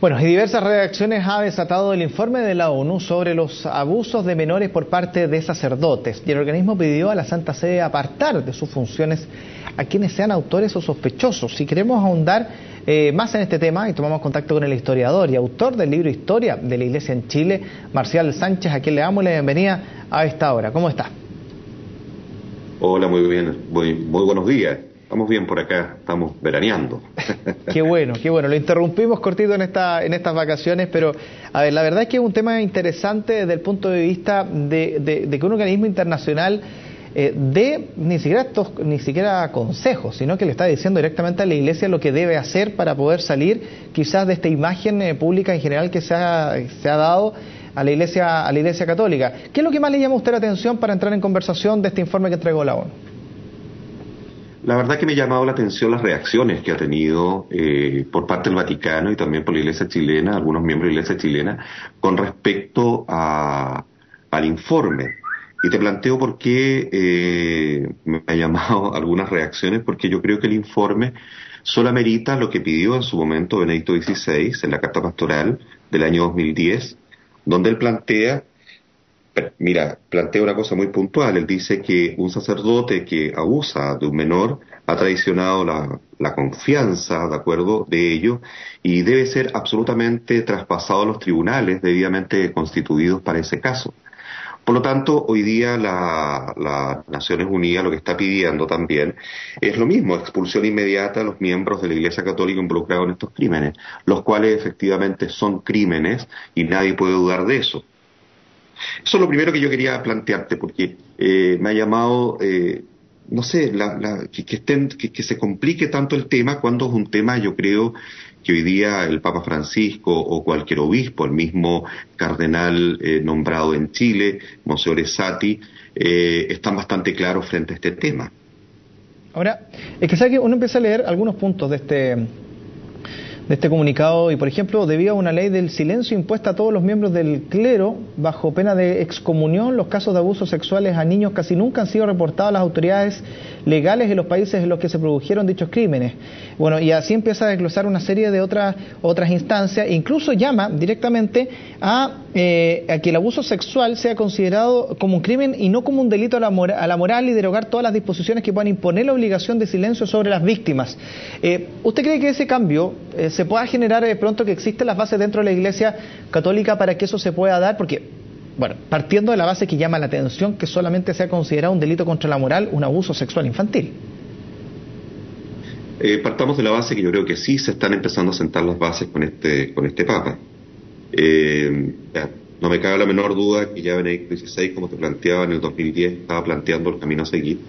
Bueno, y diversas reacciones ha desatado el informe de la ONU sobre los abusos de menores por parte de sacerdotes, y el organismo pidió a la Santa Sede apartar de sus funciones a quienes sean autores o sospechosos. Si queremos ahondar más en este tema, y tomamos contacto con el historiador y autor del libro Historia de la Iglesia en Chile, Marcial Sánchez, a quien le damos la bienvenida a esta hora. ¿Cómo está? Hola, muy bien, muy buenos días. Estamos bien por acá, estamos veraneando. Qué bueno, qué bueno. Lo interrumpimos cortito en estas vacaciones, pero a ver, la verdad es que es un tema interesante desde el punto de vista de que un organismo internacional dé ni siquiera consejos, sino que le está diciendo directamente a la Iglesia lo que debe hacer para poder salir quizás de esta imagen pública en general que se ha dado a la Iglesia Católica. ¿Qué es lo que más le llama a usted la atención para entrar en conversación de este informe que entregó la ONU? La verdad que me ha llamado la atención las reacciones que ha tenido por parte del Vaticano y también por la Iglesia chilena, algunos miembros de la Iglesia chilena, con respecto al informe. Y te planteo por qué me ha llamado algunas reacciones, porque yo creo que el informe solo amerita lo que pidió en su momento Benedicto XVI en la Carta Pastoral del año 2010, donde él plantea una cosa muy puntual. Él dice que un sacerdote que abusa de un menor ha traicionado la confianza, ¿de acuerdo?, de ellos, y debe ser absolutamente traspasado a los tribunales debidamente constituidos para ese caso. Por lo tanto, hoy día las Naciones Unidas lo que está pidiendo también es lo mismo: expulsión inmediata a los miembros de la Iglesia Católica involucrados en estos crímenes, los cuales efectivamente son crímenes y nadie puede dudar de eso. Eso es lo primero que yo quería plantearte, porque me ha llamado, no sé, que se complique tanto el tema, cuando es un tema, yo creo, que hoy día el Papa Francisco o cualquier obispo, el mismo cardenal nombrado en Chile, Monseñor Sati, están bastante claros frente a este tema. Ahora, es que sabe que uno empieza a leer algunos puntos de este comunicado y, por ejemplo, debido a una ley del silencio impuesta a todos los miembros del clero bajo pena de excomunión, los casos de abusos sexuales a niños casi nunca han sido reportados a las autoridades legales en los países en los que se produjeron dichos crímenes. Bueno, y así empieza a desglosar una serie de otras instancias, e incluso llama directamente a que el abuso sexual sea considerado como un crimen y no como un delito a la moral, y derogar todas las disposiciones que puedan imponer la obligación de silencio sobre las víctimas. ¿Usted cree que ese cambio se pueda generar pronto, que existen las bases dentro de la Iglesia Católica para que eso se pueda dar? Porque, bueno, partiendo de la base que llama la atención que solamente sea considerado un delito contra la moral un abuso sexual infantil. Partamos de la base que yo creo que sí se están empezando a sentar las bases con este Papa. No me cabe la menor duda que ya Benedicto XVI, como te planteaba en el 2010, estaba planteando el camino a seguir.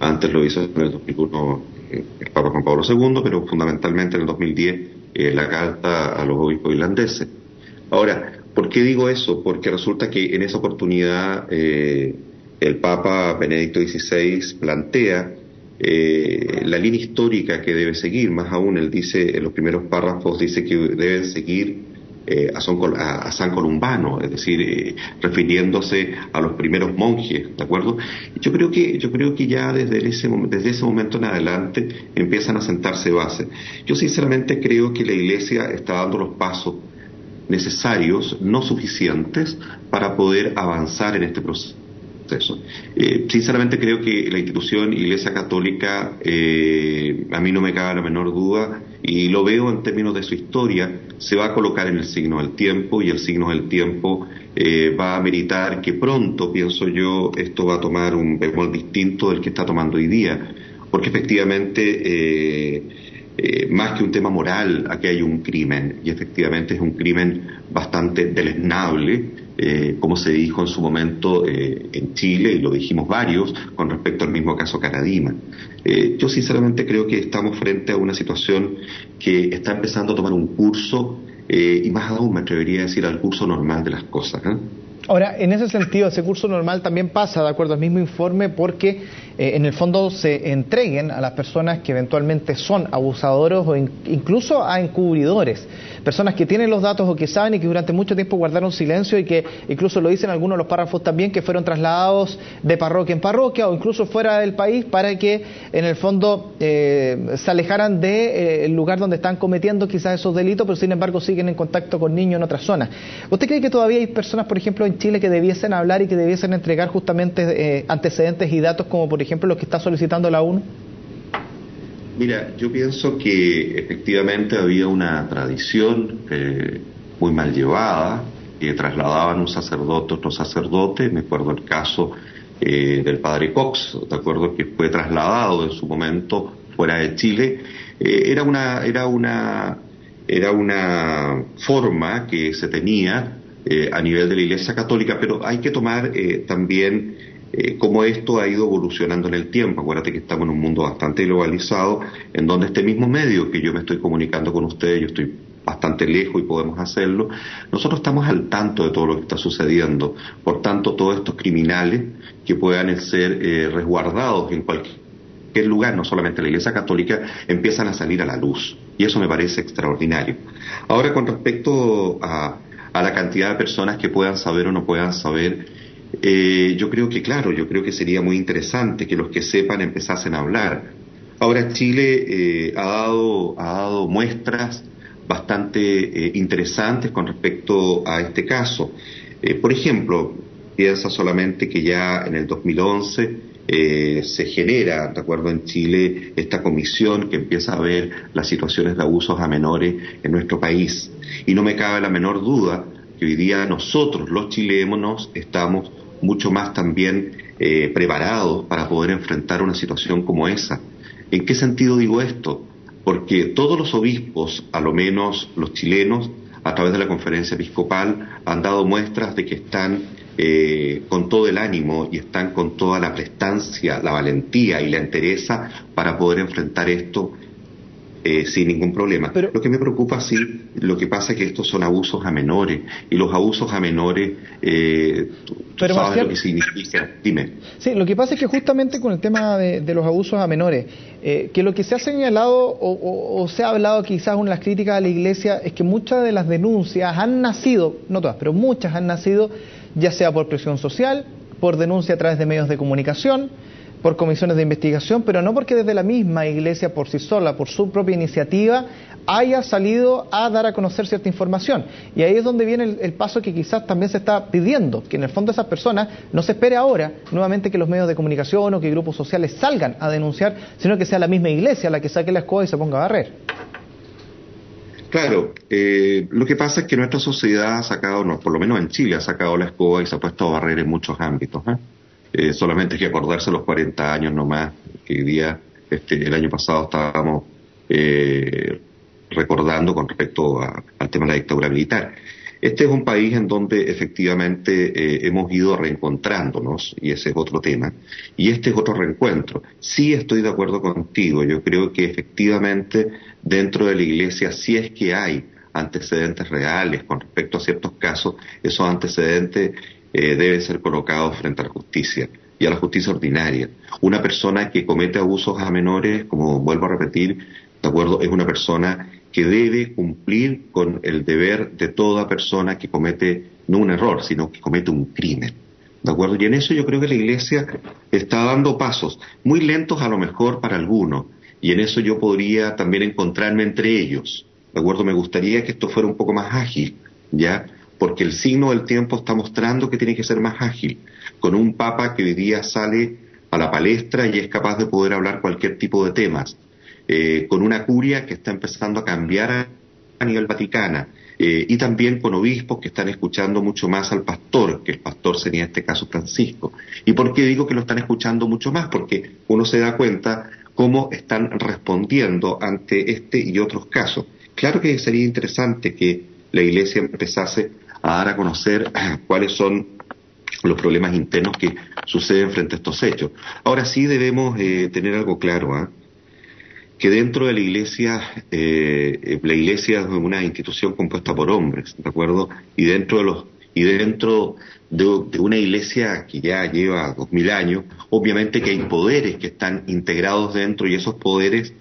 Antes lo hizo en el 2001 el Papa Juan Pablo II, pero fundamentalmente en el 2010 la carta a los obispos irlandeses. Ahora, ¿por qué digo eso? Porque resulta que en esa oportunidad el Papa Benedicto XVI plantea la línea histórica que debe seguir. Más aún, él dice, en los primeros párrafos, dice que deben seguir a San Columbano, es decir, refiriéndose a los primeros monjes, ¿de acuerdo? Yo creo que ya desde ese momento en adelante empiezan a sentarse bases. Yo sinceramente creo que la Iglesia está dando los pasos necesarios, no suficientes, para poder avanzar en este proceso. Sinceramente creo que la institución Iglesia Católica, a mí no me cabe la menor duda, y lo veo en términos de su historia, se va a colocar en el signo del tiempo, y el signo del tiempo va a meritar que pronto, pienso yo, esto va a tomar un bemol distinto del que está tomando hoy día, porque efectivamente más que un tema moral, aquí hay un crimen, y efectivamente es un crimen bastante deleznable, como se dijo en su momento en Chile, y lo dijimos varios, con respecto al mismo caso Caradima. Yo sinceramente creo que estamos frente a una situación que está empezando a tomar un curso, y más aún me atrevería a decir al curso normal de las cosas, ¿eh? Ahora, en ese sentido, ese curso normal también pasa, de acuerdo al mismo informe, porque en el fondo se entreguen a las personas que eventualmente son abusadores o incluso a encubridores, personas que tienen los datos o que saben y que durante mucho tiempo guardaron silencio y que incluso lo dicen algunos de los párrafos también, que fueron trasladados de parroquia en parroquia o incluso fuera del país para que en el fondo se alejaran del lugar donde están cometiendo quizás esos delitos, pero sin embargo siguen en contacto con niños en otras zonas. ¿Usted cree que todavía hay personas, por ejemplo, en Chile que debiesen hablar y que debiesen entregar justamente antecedentes y datos como por ejemplo los que está solicitando la ONU? Mira, yo pienso que efectivamente había una tradición muy mal llevada, que trasladaban un sacerdote a otro sacerdote. Me acuerdo el caso del padre Cox, de acuerdo, que fue trasladado en su momento fuera de Chile. Era una forma que se tenía a nivel de la Iglesia Católica, pero hay que tomar también cómo esto ha ido evolucionando en el tiempo. Acuérdate que estamos en un mundo bastante globalizado, en donde este mismo medio que yo me estoy comunicando con ustedes, yo estoy bastante lejos y podemos hacerlo, nosotros estamos al tanto de todo lo que está sucediendo. Por tanto, todos estos criminales que puedan ser resguardados en cualquier lugar, no solamente la Iglesia Católica, empiezan a salir a la luz, y eso me parece extraordinario. Ahora, con respecto a la cantidad de personas que puedan saber o no puedan saber, yo creo que sería muy interesante que los que sepan empezasen a hablar. Ahora, Chile ha dado muestras bastante interesantes con respecto a este caso. Por ejemplo, piensa solamente que ya en el 2011 se genera, de acuerdo, en Chile, esta comisión que empieza a ver las situaciones de abusos a menores en nuestro país. Y no me cabe la menor duda que hoy día nosotros, los chilenos, estamos mucho más también preparados para poder enfrentar una situación como esa. ¿En qué sentido digo esto? Porque todos los obispos, a lo menos los chilenos, a través de la conferencia episcopal, han dado muestras de que están con todo el ánimo y están con toda la prestancia, la valentía y la entereza para poder enfrentar esto sin ningún problema. Pero lo que me preocupa, sí, lo que pasa es que estos son abusos a menores, y los abusos a menores, tú sabes Marcial, lo que significa. Dime. Sí, lo que pasa es que justamente con el tema de los abusos a menores, que lo que se ha señalado o se ha hablado quizás en las críticas a la Iglesia es que muchas de las denuncias han nacido, no todas, pero muchas han nacido ya sea por presión social, por denuncia a través de medios de comunicación, por comisiones de investigación, pero no porque desde la misma Iglesia por sí sola, por su propia iniciativa, haya salido a dar a conocer cierta información. Y ahí es donde viene el paso que quizás también se está pidiendo, que en el fondo esas personas no se espere ahora nuevamente que los medios de comunicación o que grupos sociales salgan a denunciar, sino que sea la misma Iglesia la que saque la escoba y se ponga a barrer. Claro, lo que pasa es que nuestra sociedad ha sacado, no, por lo menos en Chile, ha sacado la escoba y se ha puesto a barrer en muchos ámbitos, solamente hay que acordarse los 40 años nomás, que hoy día, el año pasado estábamos recordando con respecto al tema de la dictadura militar. Este es un país en donde efectivamente hemos ido reencontrándonos, y ese es otro tema, y este es otro reencuentro. Sí estoy de acuerdo contigo, yo creo que efectivamente dentro de la Iglesia, si es que hay antecedentes reales con respecto a ciertos casos, esos antecedentes deben ser colocados frente a la justicia y a la justicia ordinaria. Una persona que comete abusos a menores, como vuelvo a repetir, de acuerdo, es una persona que debe cumplir con el deber de toda persona que comete no un error, sino que comete un crimen. ¿De acuerdo? Y en eso yo creo que la Iglesia está dando pasos, muy lentos a lo mejor para algunos, y en eso yo podría también encontrarme entre ellos. ¿De acuerdo? Me gustaría que esto fuera un poco más ágil, ¿ya? Porque el signo del tiempo está mostrando que tiene que ser más ágil, con un papa que hoy día sale a la palestra y es capaz de poder hablar cualquier tipo de temas, con una curia que está empezando a cambiar a nivel vaticana, y también con obispos que están escuchando mucho más al pastor, que el pastor sería en este caso Francisco. ¿Y por qué digo que lo están escuchando mucho más? Porque uno se da cuenta cómo están respondiendo ante este y otros casos. Claro que sería interesante que la Iglesia empezase a dar a conocer cuáles son los problemas internos que suceden frente a estos hechos. Ahora sí debemos tener algo claro, que dentro de la Iglesia es una institución compuesta por hombres, ¿de acuerdo? Y dentro Y dentro de una iglesia que ya lleva 2000 años, obviamente que hay poderes que están integrados dentro y esos poderes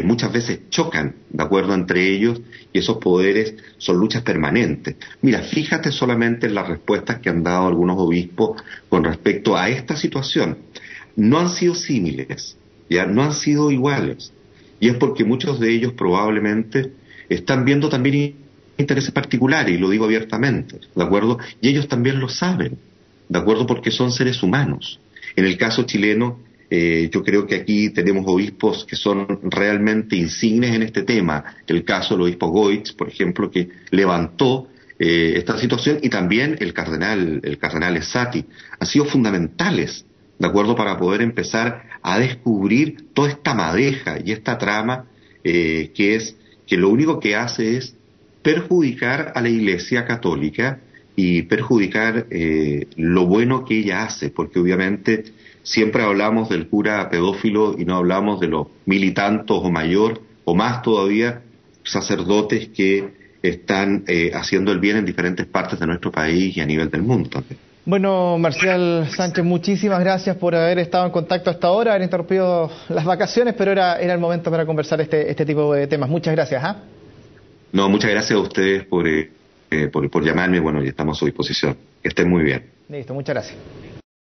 muchas veces chocan, ¿de acuerdo?, entre ellos, y esos poderes son luchas permanentes. Mira, fíjate solamente en las respuestas que han dado algunos obispos con respecto a esta situación. No han sido símiles, ya no han sido iguales, y es porque muchos de ellos probablemente están viendo también intereses particulares, y lo digo abiertamente, ¿de acuerdo? Y ellos también lo saben, ¿de acuerdo?, porque son seres humanos. En el caso chileno, yo creo que aquí tenemos obispos que son realmente insignes en este tema. El caso del obispo Goitz, por ejemplo, que levantó esta situación, y también el cardenal Esati, han sido fundamentales, ¿de acuerdo?, para poder empezar a descubrir toda esta madeja y esta trama que lo único que hace es perjudicar a la Iglesia Católica y perjudicar lo bueno que ella hace, porque obviamente siempre hablamos del cura pedófilo y no hablamos de los mil y tantos o mayor, o más todavía, sacerdotes que están haciendo el bien en diferentes partes de nuestro país y a nivel del mundo también. Bueno, Marcial Sánchez, muchísimas gracias por haber estado en contacto hasta ahora, haber interrumpido las vacaciones, pero era el momento para conversar este tipo de temas. Muchas gracias. No, muchas gracias a ustedes por llamarme, bueno, y estamos a su disposición. Que estén muy bien. Listo, muchas gracias.